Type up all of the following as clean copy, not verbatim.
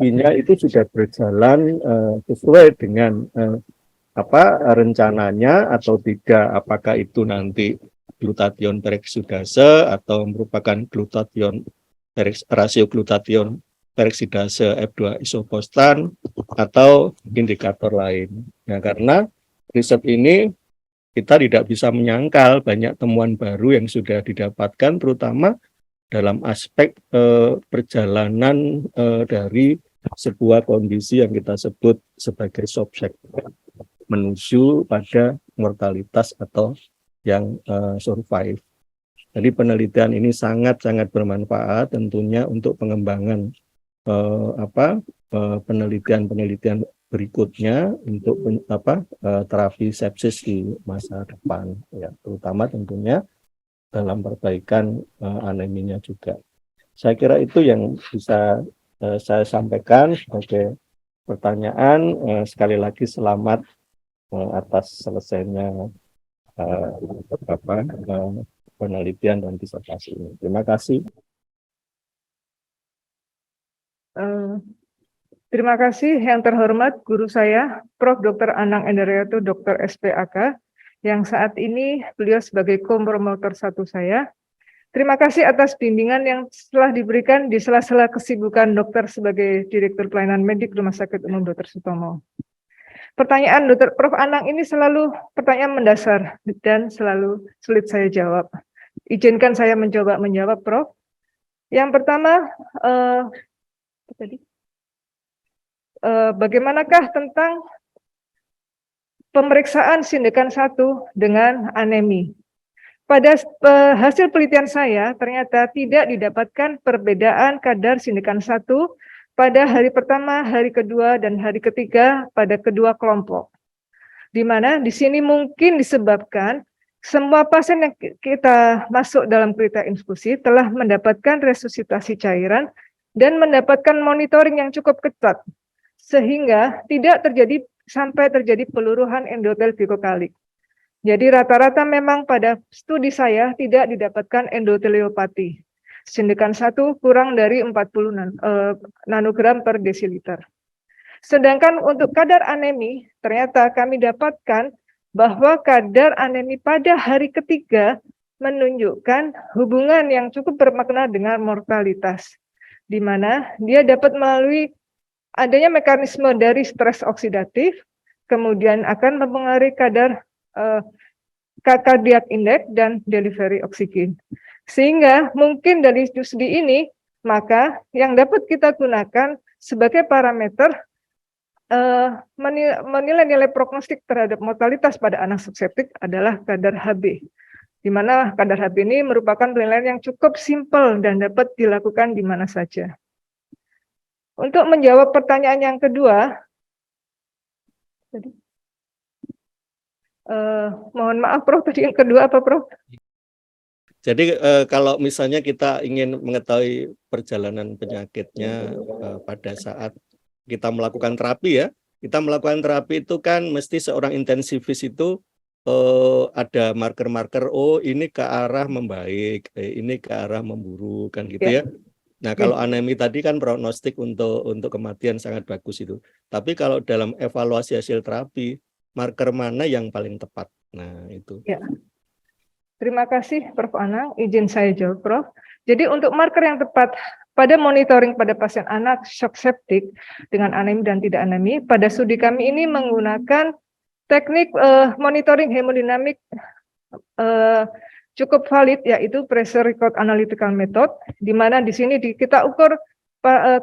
terapinya itu sudah berjalan sesuai dengan rencananya atau tidak, apakah itu nanti glutathione peroxidase atau merupakan rasio glutathione peroxidase F2 isopostan atau indikator lain. Nah, karena riset ini kita tidak bisa menyangkal banyak temuan baru yang sudah didapatkan, terutama dalam aspek perjalanan dari sebuah kondisi yang kita sebut sebagai subjek menuju pada mortalitas atau yang survive. Jadi penelitian ini sangat-sangat bermanfaat tentunya untuk pengembangan penelitian berikutnya untuk terapi sepsis di masa depan, ya, terutama tentunya dalam perbaikan aneminya juga. Saya kira itu yang bisa saya sampaikan sebagai pertanyaan. Sekali lagi selamat atas selesainya penelitian dan disertasi ini. Terima kasih. Terima kasih yang terhormat guru saya, Prof. Dr. Anang Endarayatu, Dr. SPAK, yang saat ini beliau sebagai co-promotor 1 saya. Terima kasih atas bimbingan yang telah diberikan di sela-sela kesibukan dokter sebagai Direktur Pelayanan Medik Rumah Sakit Umum Dr. Sutomo. Pertanyaan Dr. Prof. Anang ini selalu pertanyaan mendasar dan selalu sulit saya jawab. Izinkan saya mencoba menjawab, Prof. Yang pertama, bagaimanakah tentang pemeriksaan sindekan 1 dengan anemi? Pada hasil penelitian saya, ternyata tidak didapatkan perbedaan kadar sindekan 1 pada hari pertama, hari kedua, dan hari ketiga pada kedua kelompok. Di mana di sini mungkin disebabkan semua pasien yang kita masuk dalam kereta infusi telah mendapatkan resusitasi cairan dan mendapatkan monitoring yang cukup ketat, sehingga tidak sampai terjadi peluruhan endotel vikokalik. Jadi rata-rata memang pada studi saya tidak didapatkan endoteliopati. Sindekan 1 kurang dari 40 nanogram per desiliter. Sedangkan untuk kadar anemi, ternyata kami dapatkan bahwa kadar anemi pada hari ketiga menunjukkan hubungan yang cukup bermakna dengan mortalitas, di mana dia dapat melalui adanya mekanisme dari stres oksidatif, kemudian akan mempengaruhi kadar cardiac index dan delivery oksigen. Sehingga mungkin dari studi ini, maka yang dapat kita gunakan sebagai parameter menilai nilai prognostik terhadap mortalitas pada anak subseptik adalah kadar Hb. Di mana kadar Hb ini merupakan penilaian yang cukup simpel dan dapat dilakukan di mana saja. Untuk menjawab pertanyaan yang kedua, mohon maaf Prof, tadi yang kedua apa Prof? Jadi kalau misalnya kita ingin mengetahui perjalanan penyakitnya pada saat kita melakukan terapi, ya, kita melakukan terapi itu kan mesti seorang intensivis itu ada marker-marker, oh ini ke arah membaik, ini ke arah memburuk, kan gitu ya. Nah, kalau anemi tadi kan prognostik untuk kematian sangat bagus itu. Tapi kalau dalam evaluasi hasil terapi, marker mana yang paling tepat? Nah, itu. Ya. Terima kasih Prof. Anang, izin saya jawab Prof. Jadi untuk marker yang tepat pada monitoring pada pasien anak shock septic dengan anemi dan tidak anemi, pada studi kami ini menggunakan teknik monitoring hemodinamik cukup valid, yaitu pressure record analytical method, di mana di sini kita ukur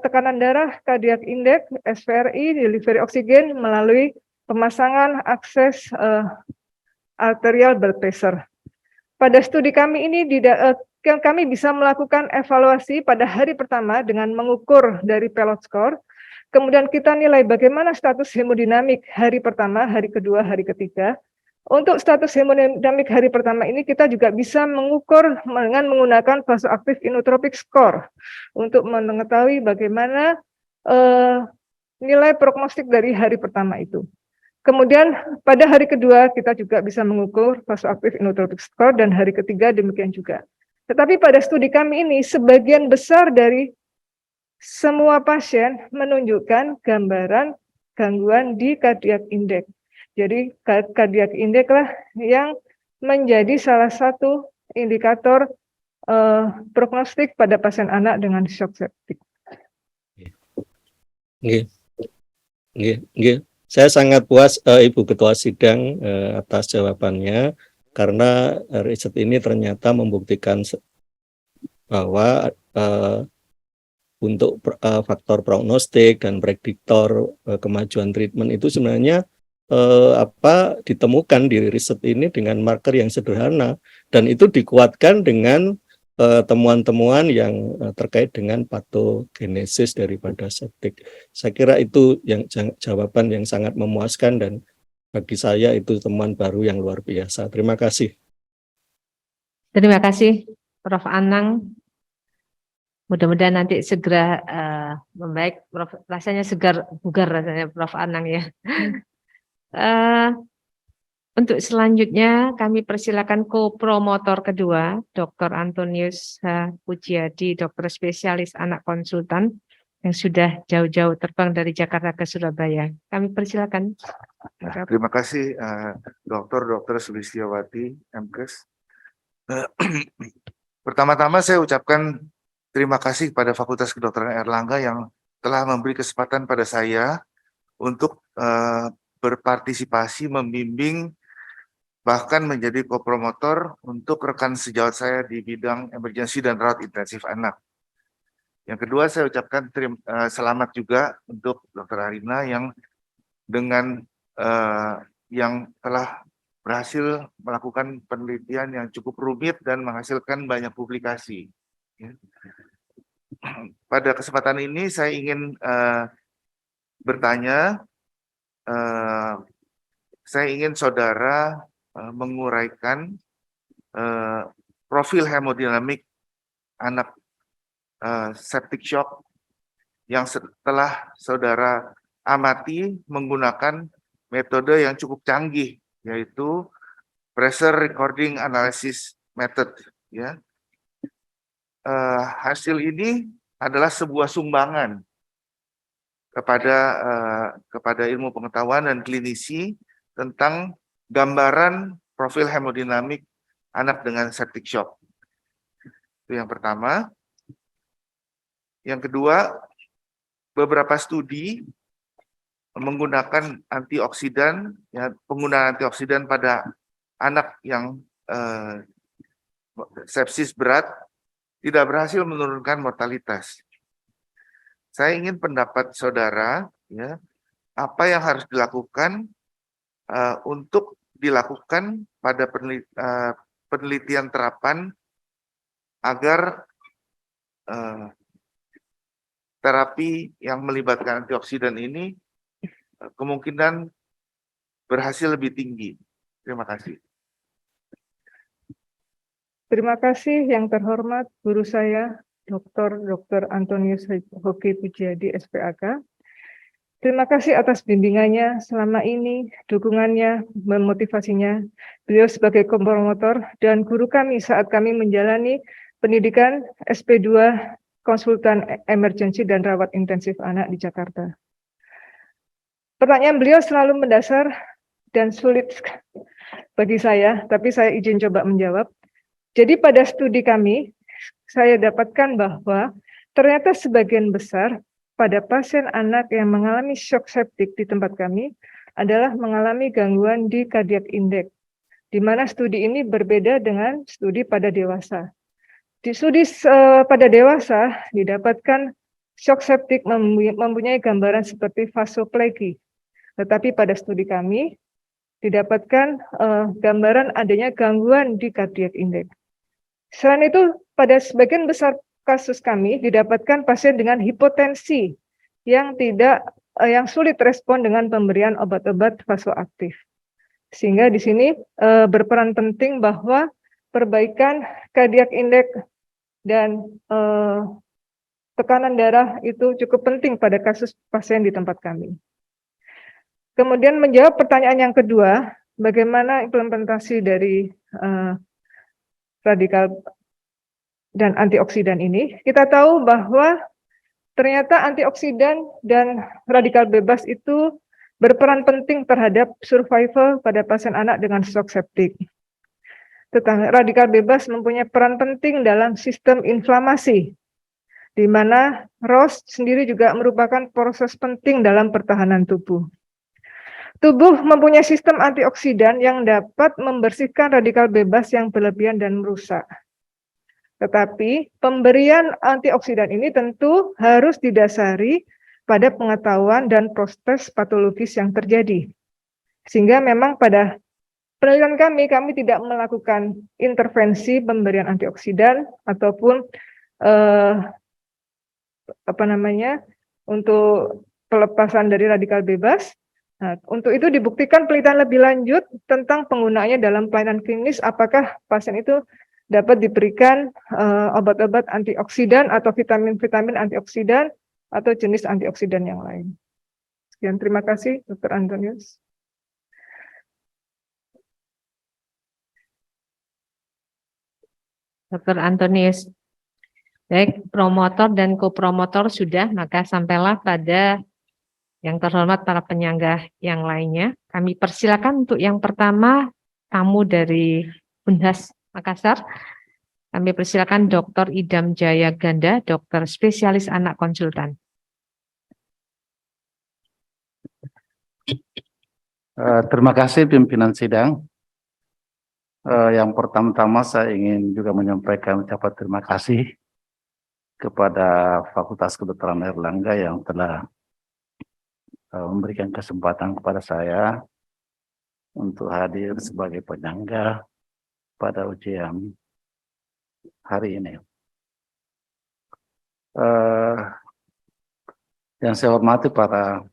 tekanan darah, cardiac index, SVRI, delivery oksigen melalui pemasangan akses arterial blood pressure. Pada studi kami ini kami bisa melakukan evaluasi pada hari pertama dengan mengukur dari pelot score, kemudian kita nilai bagaimana status hemodinamik hari pertama, hari kedua, hari ketiga. Untuk status hemodinamik hari pertama ini kita juga bisa mengukur dengan menggunakan vasoactive inotropic score untuk mengetahui bagaimana nilai prognostik dari hari pertama itu. Kemudian pada hari kedua kita juga bisa mengukur vasoactive inotropic score dan hari ketiga demikian juga. Tetapi pada studi kami ini sebagian besar dari semua pasien menunjukkan gambaran gangguan di cardiac index. Jadi cardiac index lah yang menjadi salah satu indikator prognostik pada pasien anak dengan shock septic. Nggih. Nggih, nggih. Saya sangat puas Ibu Ketua Sidang atas jawabannya, karena riset ini ternyata membuktikan bahwa untuk faktor prognostik dan prediktor kemajuan treatment itu sebenarnya ditemukan di riset ini dengan marker yang sederhana, dan itu dikuatkan dengan temuan-temuan yang terkait dengan patogenesis daripada septik. Saya kira itu yang jawaban yang sangat memuaskan, dan bagi saya itu temuan baru yang luar biasa. Terima kasih. Terima kasih, Prof. Anang. Mudah-mudahan nanti segera membaik, Prof. Rasanya segar bugar rasanya, Prof. Anang ya. Untuk selanjutnya kami persilakan co-promotor kedua, Dr. Antonius H. Pujiadi, dokter spesialis anak konsultan yang sudah jauh-jauh terbang dari Jakarta ke Surabaya. Kami persilakan. Terima kasih Dr. Sulistiawati, MKes. Pertama-tama saya ucapkan terima kasih kepada Fakultas Kedokteran Airlangga yang telah memberi kesempatan pada saya untuk berpartisipasi, membimbing, bahkan menjadi kopromotor untuk rekan sejawat saya di bidang emergensi dan rawat intensif anak. Yang kedua, saya ucapkan selamat juga untuk Dr. Arina yang dengan yang telah berhasil melakukan penelitian yang cukup rumit dan menghasilkan banyak publikasi. Pada kesempatan ini saya ingin bertanya, saya ingin saudara menguraikan profil hemodinamik anak septic shock yang setelah saudara amati menggunakan metode yang cukup canggih, yaitu pressure recording analysis method. Ya, hasil ini adalah sebuah sumbangan kepada ilmu pengetahuan dan klinisi tentang gambaran profil hemodinamik anak dengan septic shock. Itu yang pertama. Yang kedua, beberapa studi menggunakan antioksidan, ya, penggunaan antioksidan pada anak yang sepsis berat tidak berhasil menurunkan mortalitas. Saya ingin pendapat saudara, ya, apa yang harus dilakukan untuk dilakukan pada penelitian terapan agar terapi yang melibatkan antioksidan ini kemungkinan berhasil lebih tinggi. Terima kasih. Terima kasih yang terhormat guru saya, Dr. Antonius Hoki Pujiadi, SPAK. Terima kasih atas bimbingannya selama ini, dukungannya, memotivasinya. Beliau sebagai kopromotor dan guru kami saat kami menjalani pendidikan SP2 konsultan emergensi dan rawat intensif anak di Jakarta. Pertanyaan beliau selalu mendasar dan sulit bagi saya, tapi saya izin coba menjawab. Jadi pada studi kami, saya dapatkan bahwa ternyata sebagian besar pada pasien anak yang mengalami shock septic di tempat kami adalah mengalami gangguan di cardiac index, di mana studi ini berbeda dengan studi pada dewasa. Di studi pada dewasa didapatkan shock septic mempunyai gambaran seperti vasoplegi, tetapi pada studi kami didapatkan gambaran adanya gangguan di cardiac index. Selain itu, pada sebagian besar kasus kami didapatkan pasien dengan hipotensi yang sulit respon dengan pemberian obat-obat vasoaktif. Sehingga di sini berperan penting bahwa perbaikan cardiac index dan tekanan darah itu cukup penting pada kasus pasien di tempat kami. Kemudian menjawab pertanyaan yang kedua, bagaimana implementasi dari radikal dan antioksidan ini? Kita tahu bahwa ternyata antioksidan dan radikal bebas itu berperan penting terhadap survival pada pasien anak dengan shock septik. Tetapi radikal bebas mempunyai peran penting dalam sistem inflamasi, di mana ROS sendiri juga merupakan proses penting dalam pertahanan tubuh. Tubuh mempunyai sistem antioksidan yang dapat membersihkan radikal bebas yang berlebihan dan merusak. Tetapi pemberian antioksidan ini tentu harus didasari pada pengetahuan dan proses patologis yang terjadi. Sehingga memang pada penelitian kami tidak melakukan intervensi pemberian antioksidan ataupun untuk pelepasan dari radikal bebas. Nah, untuk itu dibuktikan penelitian lebih lanjut tentang penggunaannya dalam pelayanan klinis, apakah pasien itu dapat diberikan obat-obat antioksidan atau vitamin-vitamin antioksidan atau jenis antioksidan yang lain. Sekian, terima kasih, Dr. Antonius. Dr. Antonius. Baik, promotor dan kopromotor sudah, maka sampailah pada yang terhormat para penyangga yang lainnya. Kami persilakan untuk yang pertama, tamu dari Unhas Makassar. Kami persilakan Dr. Idam Jaya Ganda, dokter spesialis anak konsultan. Terima kasih pimpinan sidang. Yang pertama-tama saya ingin juga menyampaikan ucapan terima kasih kepada Fakultas Kedokteran Airlangga yang telah memberikan kesempatan kepada saya untuk hadir sebagai penyangga pada ujian hari ini. Yang saya hormati para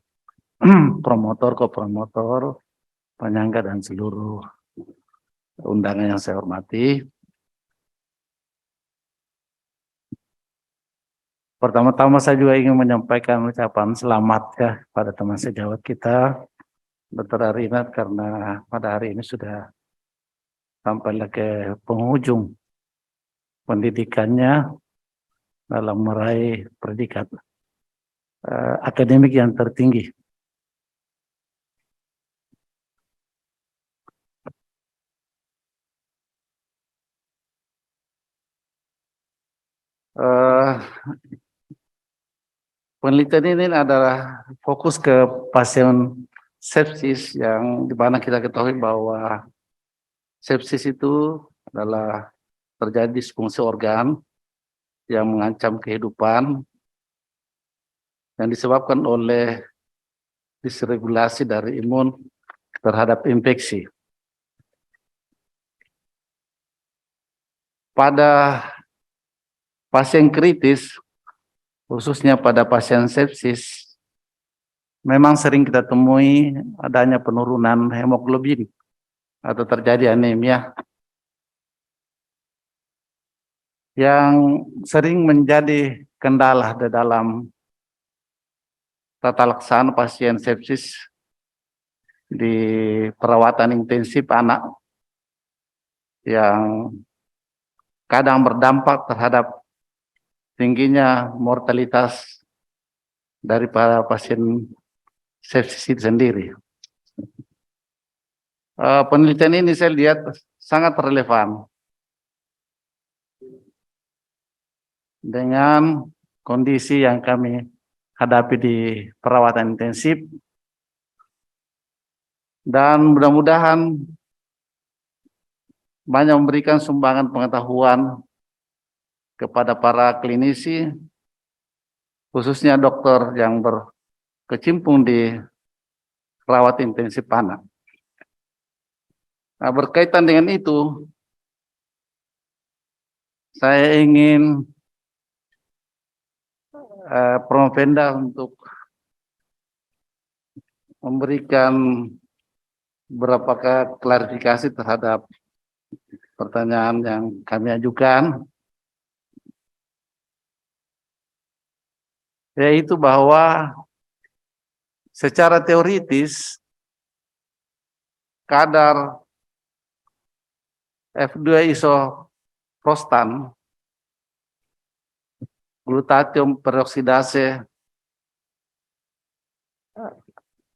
promotor, kopromotor, penyangga dan seluruh undangan yang saya hormati. Pertama-tama saya juga ingin menyampaikan ucapan selamat ya pada teman sejawat kita, Dr. Arinat, karena pada hari ini sudah sampai ke penghujung pendidikannya dalam meraih predikat akademik yang tertinggi. Penelitian ini adalah fokus ke pasien sepsis yang dimana kita ketahui bahwa sepsis itu adalah terjadi disfungsi organ yang mengancam kehidupan yang disebabkan oleh disregulasi dari imun terhadap infeksi. Pada pasien kritis, khususnya pada pasien sepsis, memang sering kita temui adanya penurunan hemoglobin atau terjadi anemia yang sering menjadi kendala di dalam tata laksana pasien sepsis di perawatan intensif anak yang kadang berdampak terhadap tingginya mortalitas daripada pasien sepsis itu sendiri. Penelitian ini saya lihat sangat relevan dengan kondisi yang kami hadapi di perawatan intensif, dan mudah-mudahan banyak memberikan sumbangan pengetahuan kepada para klinisi, khususnya dokter yang berkecimpung di rawat intensif anak. Nah, berkaitan dengan itu, saya ingin Provenda untuk memberikan beberapa klarifikasi terhadap pertanyaan yang kami ajukan, yaitu bahwa secara teoritis kadar F2 isoprostan glutatium peroksidase,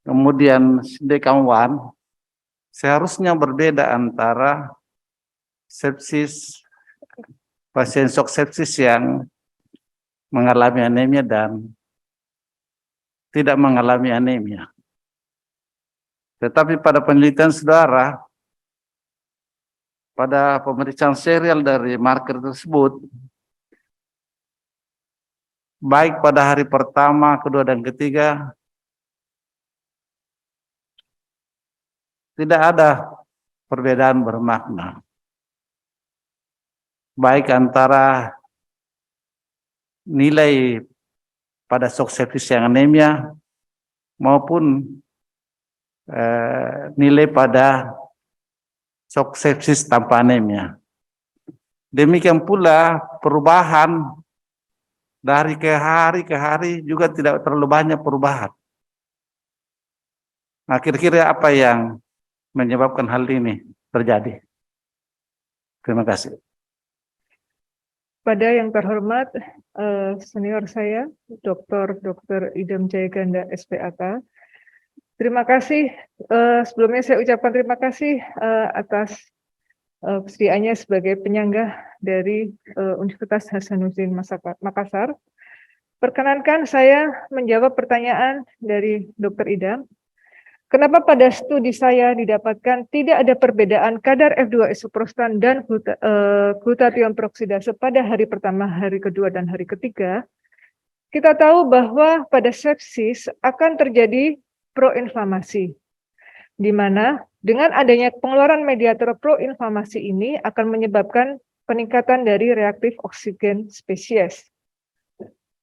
kemudian DKM1, seharusnya berbeda antara sepsis, pasien shock sepsis yang mengalami anemia dan tidak mengalami anemia. Tetapi pada penelitian saudara, pada pemeriksaan serial dari marker tersebut, baik pada hari pertama, kedua, dan ketiga, tidak ada perbedaan bermakna. Baik antara nilai pada shock sepsis yang anemia maupun nilai pada shock sepsis tanpa anemia. Demikian pula perubahan dari ke hari juga tidak terlalu banyak perubahan. Nah, kira-kira apa yang menyebabkan hal ini terjadi? Terima kasih. Pada yang terhormat senior saya, Dr. Idam Jayaganda, SPAK. Terima kasih. Sebelumnya saya ucapkan terima kasih atas kesediaannya sebagai penyangga dari Universitas Hasanuddin Makassar. Perkenankan saya menjawab pertanyaan dari Dr. Idam. Kenapa pada studi saya didapatkan tidak ada perbedaan kadar F2 isoprostan dan glutathione peroksidase pada hari pertama, hari kedua, dan hari ketiga? Kita tahu bahwa pada sepsis akan terjadi proinflamasi, di mana dengan adanya pengeluaran mediator proinflamasi ini akan menyebabkan peningkatan dari reaktif oksigen spesies.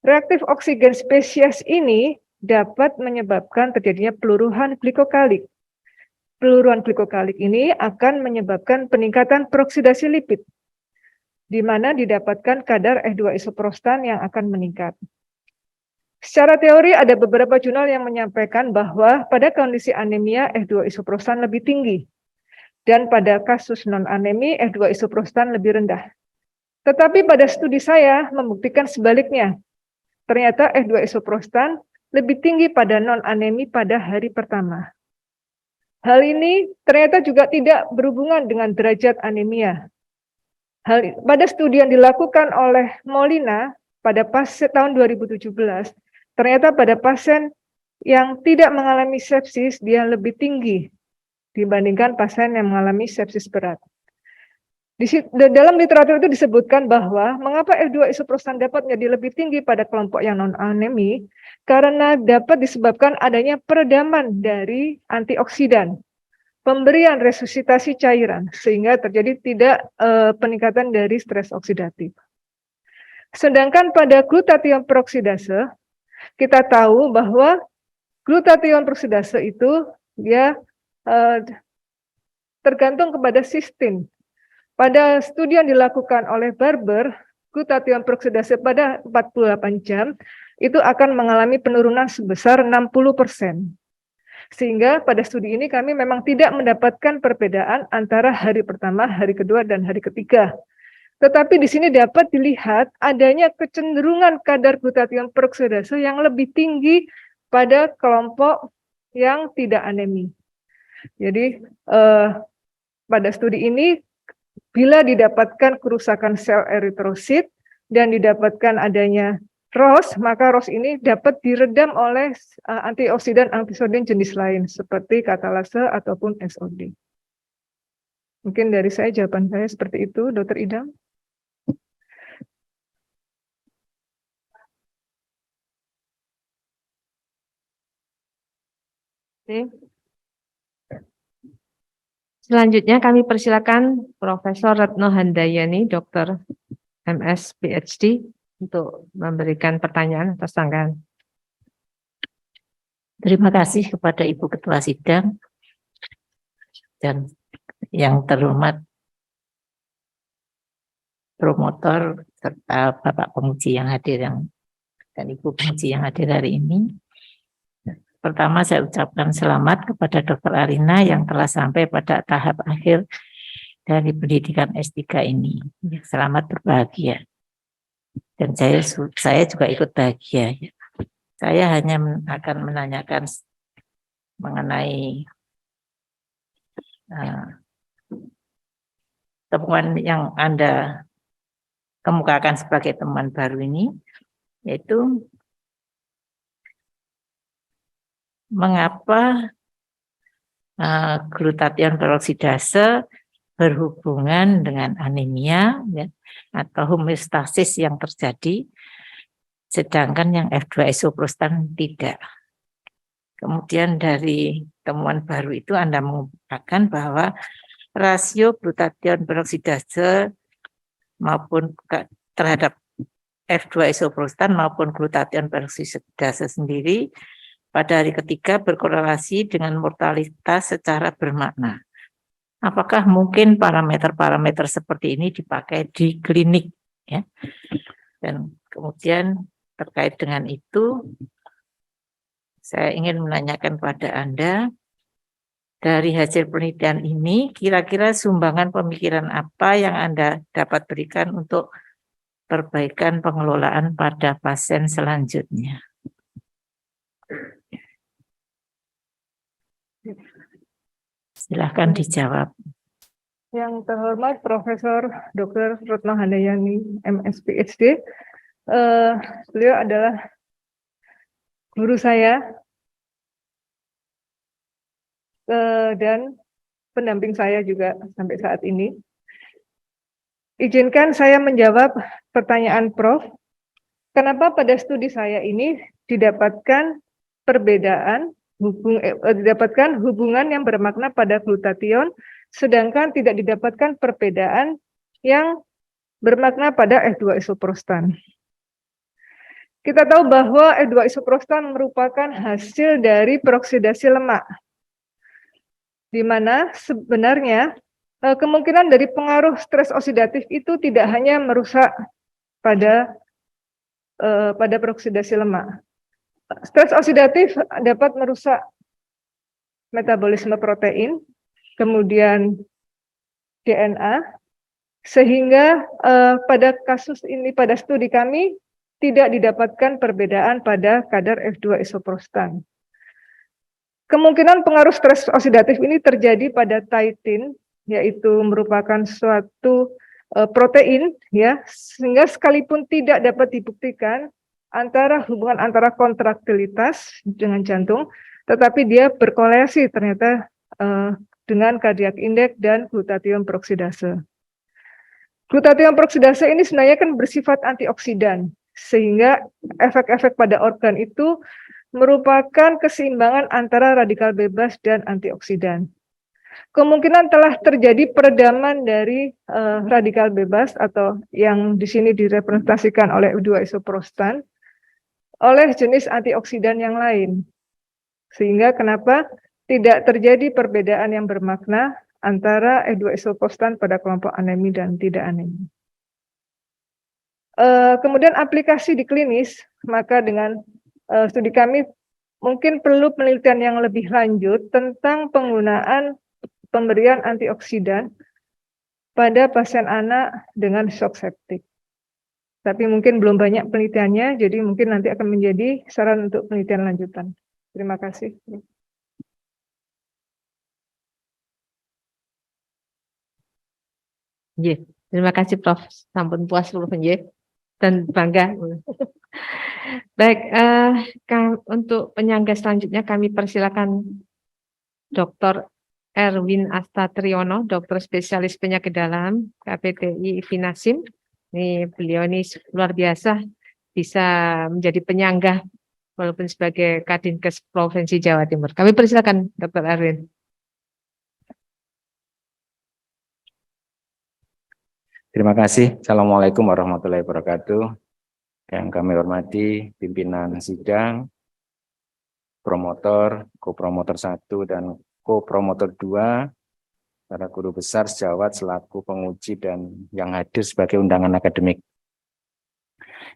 Reaktif oksigen spesies ini dapat menyebabkan terjadinya peluruhan glikokalik. Peluruhan glikokalik ini akan menyebabkan peningkatan peroksidasi lipid, di mana didapatkan kadar F2 isoprostan yang akan meningkat. Secara teori ada beberapa jurnal yang menyampaikan bahwa pada kondisi anemia F2 isoprostan lebih tinggi, dan pada kasus non-anemi F2 isoprostan lebih rendah. Tetapi pada studi saya membuktikan sebaliknya. Ternyata F2 isoprostan lebih tinggi pada non-anemi pada hari pertama. Hal ini ternyata juga tidak berhubungan dengan derajat anemia. Pada studi yang dilakukan oleh Molina pada tahun 2017, ternyata pada pasien yang tidak mengalami sepsis, dia lebih tinggi dibandingkan pasien yang mengalami sepsis berat. Dalam literatur itu disebutkan bahwa mengapa F2 isoprostan dapat menjadi lebih tinggi pada kelompok yang non-anemi, karena dapat disebabkan adanya peredaman dari antioksidan, pemberian resusitasi cairan, sehingga terjadi tidak peningkatan dari stres oksidatif. Sedangkan pada glutathione peroksidase, kita tahu bahwa glutathione peroksidase itu dia tergantung kepada sistem. Pada studi yang dilakukan oleh Barber, glutathione peroksidase pada 48 jam itu akan mengalami penurunan sebesar 60%. Sehingga pada studi ini kami memang tidak mendapatkan perbedaan antara hari pertama, hari kedua, dan hari ketiga. Tetapi di sini dapat dilihat adanya kecenderungan kadar glutathione peroksidase yang lebih tinggi pada kelompok yang tidak anemi. Jadi pada studi ini, bila didapatkan kerusakan sel eritrosit dan didapatkan adanya ROS, maka ROS ini dapat diredam oleh antioksidan antisodium jenis lain seperti katalase ataupun SOD. Mungkin dari saya jawaban saya seperti itu, Dr. Idam. Oke. Selanjutnya kami persilakan Profesor Retno Handayani, Dr. MS PhD, untuk memberikan pertanyaan atas tanggapan. Terima kasih kepada Ibu Ketua Sidang dan yang terhormat promotor serta Bapak Penguji yang hadir dan Ibu Penguji yang hadir hari ini. Pertama saya ucapkan selamat kepada Dr. Arina yang telah sampai pada tahap akhir dari pendidikan S3 ini. Selamat berbahagia. dan saya juga ikut bahagia. Ya. Saya hanya akan menanyakan mengenai temuan yang Anda kemukakan sebagai teman baru ini, yaitu mengapa glutathione peroksidase berhubungan dengan anemia ya, atau homeostasis yang terjadi, sedangkan yang F2 isoprostan tidak. Kemudian dari temuan baru itu Anda mengungkapkan bahwa rasio glutathione peroksidase maupun terhadap F2 isoprostan maupun glutathione peroksidase sendiri pada hari ketiga berkorelasi dengan mortalitas secara bermakna. Apakah mungkin parameter-parameter seperti ini dipakai di klinik? Ya? Dan kemudian terkait dengan itu, saya ingin menanyakan pada Anda, dari hasil penelitian ini, kira-kira sumbangan pemikiran apa yang Anda dapat berikan untuk perbaikan pengelolaan pada pasien selanjutnya? Silakan dijawab. Yang terhormat Profesor Dr. Retno Handayani, MS PhD, beliau adalah guru saya dan pendamping saya juga sampai saat ini. Izinkan saya menjawab pertanyaan Prof. Kenapa pada studi saya ini didapatkan didapatkan hubungan yang bermakna pada glutathione, sedangkan tidak didapatkan perbedaan yang bermakna pada F2 isoprostan. Kita tahu bahwa F2 isoprostan merupakan hasil dari peroksidasi lemak, di mana sebenarnya kemungkinan dari pengaruh stres oksidatif itu tidak hanya merusak pada peroksidasi lemak. Stres oksidatif dapat merusak metabolisme protein, kemudian DNA, sehingga pada kasus ini, pada studi kami, tidak didapatkan perbedaan pada kadar F2 isoprostan. Kemungkinan pengaruh stres oksidatif ini terjadi pada titin, yaitu merupakan suatu protein, ya, sehingga sekalipun tidak dapat dibuktikan hubungan antara kontraktilitas dengan jantung, tetapi dia berkorelasi ternyata dengan cardiac index dan glutathione peroksidase. Glutathione peroksidase ini sebenarnya kan bersifat antioksidan, sehingga efek-efek pada organ itu merupakan keseimbangan antara radikal bebas dan antioksidan. Kemungkinan telah terjadi peredaman dari radikal bebas atau yang di sini direpresentasikan oleh F2 isoprostan oleh jenis antioksidan yang lain. Sehingga kenapa tidak terjadi perbedaan yang bermakna antara F2 isoprostan pada kelompok anemi dan tidak anemi. Kemudian aplikasi di klinis, maka dengan studi kami mungkin perlu penelitian yang lebih lanjut tentang penggunaan pemberian antioksidan pada pasien anak dengan shock septik. Tapi mungkin belum banyak penelitiannya, jadi mungkin nanti akan menjadi saran untuk penelitian lanjutan. Terima kasih. Terima kasih Prof. Sampun puas Prof. Dan bangga. Baik, untuk penyangga selanjutnya kami persilakan Dr. Erwin Astatriono, dokter spesialis penyakit dalam KPTI Finasim. Ini beliau ini luar biasa bisa menjadi penyangga walaupun sebagai Kadinkes Provinsi Jawa Timur. Kami persilakan Dr. Erwin. Terima kasih. Assalamualaikum warahmatullahi wabarakatuh. Yang kami hormati pimpinan sidang, promotor, kopromotor 1 dan kopromotor 2, para guru besar sejawat selaku penguji dan yang hadir sebagai undangan akademik.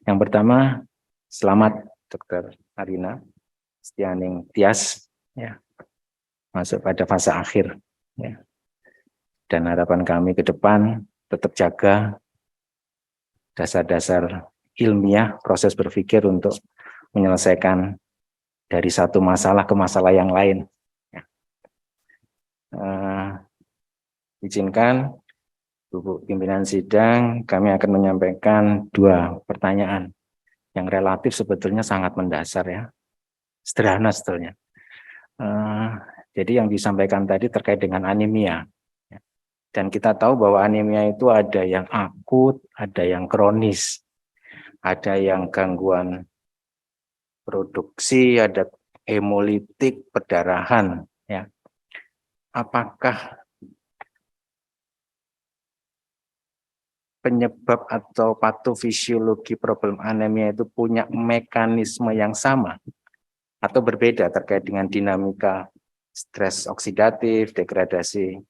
Yang pertama, selamat Dr. Arina Setianing Tias, ya, masuk pada fase akhir. Ya. Dan harapan kami ke depan tetap jaga dasar-dasar ilmiah, proses berpikir untuk menyelesaikan dari satu masalah ke masalah yang lain. Ya. Izinkan Bu pimpinan sidang, kami akan menyampaikan 2 pertanyaan yang relatif sebetulnya sangat mendasar ya, sederhana sebetulnya. Jadi yang disampaikan tadi terkait dengan anemia. Dan kita tahu bahwa anemia itu ada yang akut, ada yang kronis, ada yang gangguan produksi, ada hemolitik, perdarahan. Ya. Apakah penyebab atau patofisiologi problem anemia itu punya mekanisme yang sama atau berbeda terkait dengan dinamika stres oksidatif, degradasi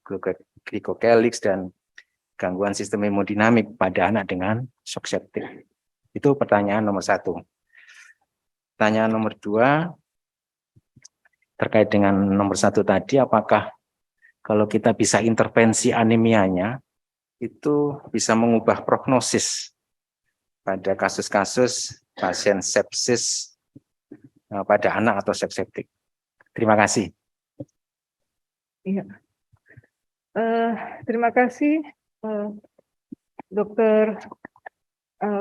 glikokalix, dan gangguan sistem hemodinamik pada anak dengan shock septic? Itu pertanyaan nomor 1. Pertanyaan nomor 2 terkait dengan nomor 1 tadi, apakah kalau kita bisa intervensi anemianya itu bisa mengubah prognosis pada kasus-kasus pasien sepsis pada anak atau shock septic? Terima kasih. Iya. Terima kasih, Dokter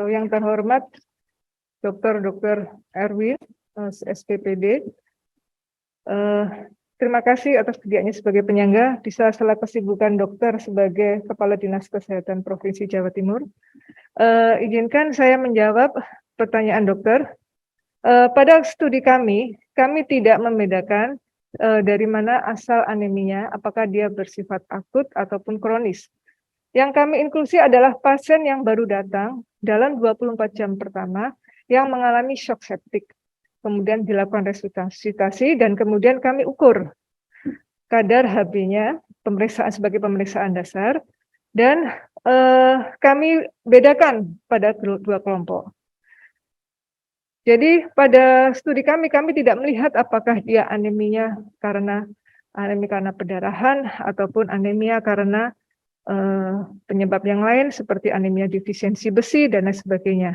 yang terhormat, Dr. Erwin, SPPD. Terima kasih atas sedianya sebagai penyangga di sela-sela kesibukan dokter sebagai Kepala Dinas Kesehatan Provinsi Jawa Timur. Izinkan saya menjawab pertanyaan dokter. Pada studi kami tidak membedakan dari mana asal aneminya, apakah dia bersifat akut ataupun kronis. Yang kami inklusi adalah pasien yang baru datang dalam 24 jam pertama yang mengalami shock septic. Kemudian dilakukan resusitasi dan kemudian kami ukur kadar Hb-nya, pemeriksaan sebagai pemeriksaan dasar, dan kami bedakan pada 2 kelompok. Jadi pada studi kami tidak melihat apakah dia anemia karena perdarahan ataupun anemia karena penyebab yang lain seperti anemia defisiensi besi dan lain sebagainya.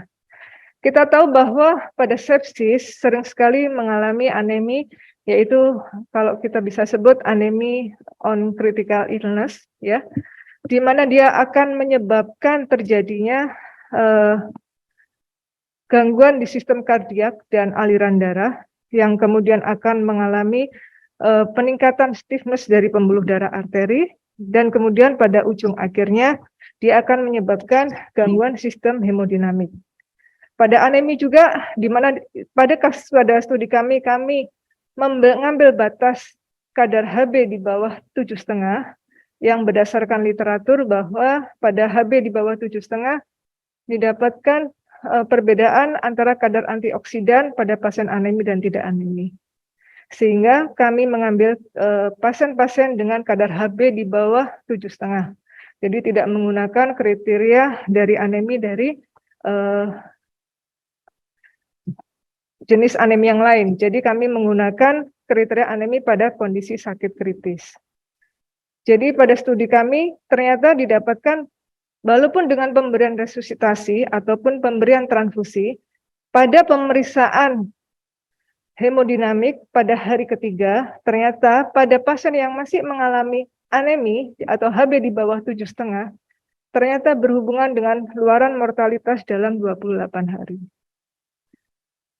Kita tahu bahwa pada sepsis sering sekali mengalami anemi, yaitu kalau kita bisa sebut anemi on critical illness, ya, di mana dia akan menyebabkan terjadinya gangguan di sistem kardiak dan aliran darah, yang kemudian akan mengalami peningkatan stiffness dari pembuluh darah arteri, dan kemudian pada ujung akhirnya dia akan menyebabkan gangguan sistem hemodinamik. Pada anemi juga, di mana pada studi kami mengambil batas kadar Hb di bawah 7,5, yang berdasarkan literatur bahwa pada Hb di bawah 7,5 didapatkan perbedaan antara kadar antioksidan pada pasien anemi dan tidak anemi. Sehingga kami mengambil pasien-pasien dengan kadar Hb di bawah 7,5. Jadi tidak menggunakan kriteria dari anemi dari jenis anemi yang lain. Jadi kami menggunakan kriteria anemi pada kondisi sakit kritis. Jadi pada studi kami ternyata didapatkan walaupun dengan pemberian resusitasi ataupun pemberian transfusi, pada pemeriksaan hemodinamik pada hari ketiga, ternyata pada pasien yang masih mengalami anemi atau Hb di bawah 7,5, ternyata berhubungan dengan luaran mortalitas dalam 28 hari.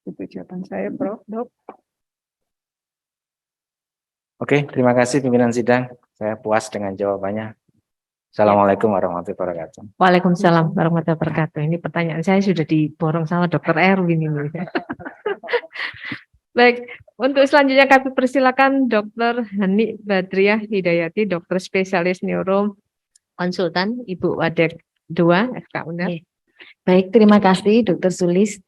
Itu jawaban saya, Prof. Dok. Oke, terima kasih pimpinan sidang. Saya puas dengan jawabannya. Assalamualaikum warahmatullahi wabarakatuh. Waalaikumsalam warahmatullahi wabarakatuh. Ini pertanyaan saya sudah diborong sama Dr. Erwin ini. Baik, untuk selanjutnya kami persilakan Dr. Hani Badriah Hidayati, dokter spesialis neuro konsultan, Ibu Wadek 2, FK UNER. Baik, terima kasih Dr. Sulis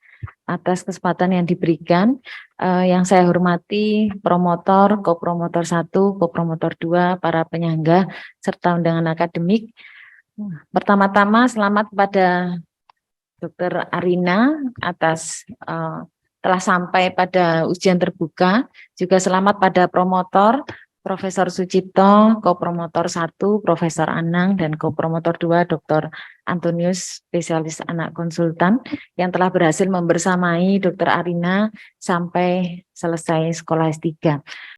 atas kesempatan yang diberikan. Yang saya hormati promotor, kopromotor 1, kopromotor 2, para penyangga, serta undangan akademik. Pertama-tama selamat kepada Dr. Arina atas telah sampai pada ujian terbuka. Juga selamat pada promotor, Profesor Sucipto, Kopromotor 1, Profesor Anang, dan Kopromotor 2, Dr. Antonius, spesialis anak konsultan, yang telah berhasil membersamai Dr. Arina sampai selesai sekolah S3.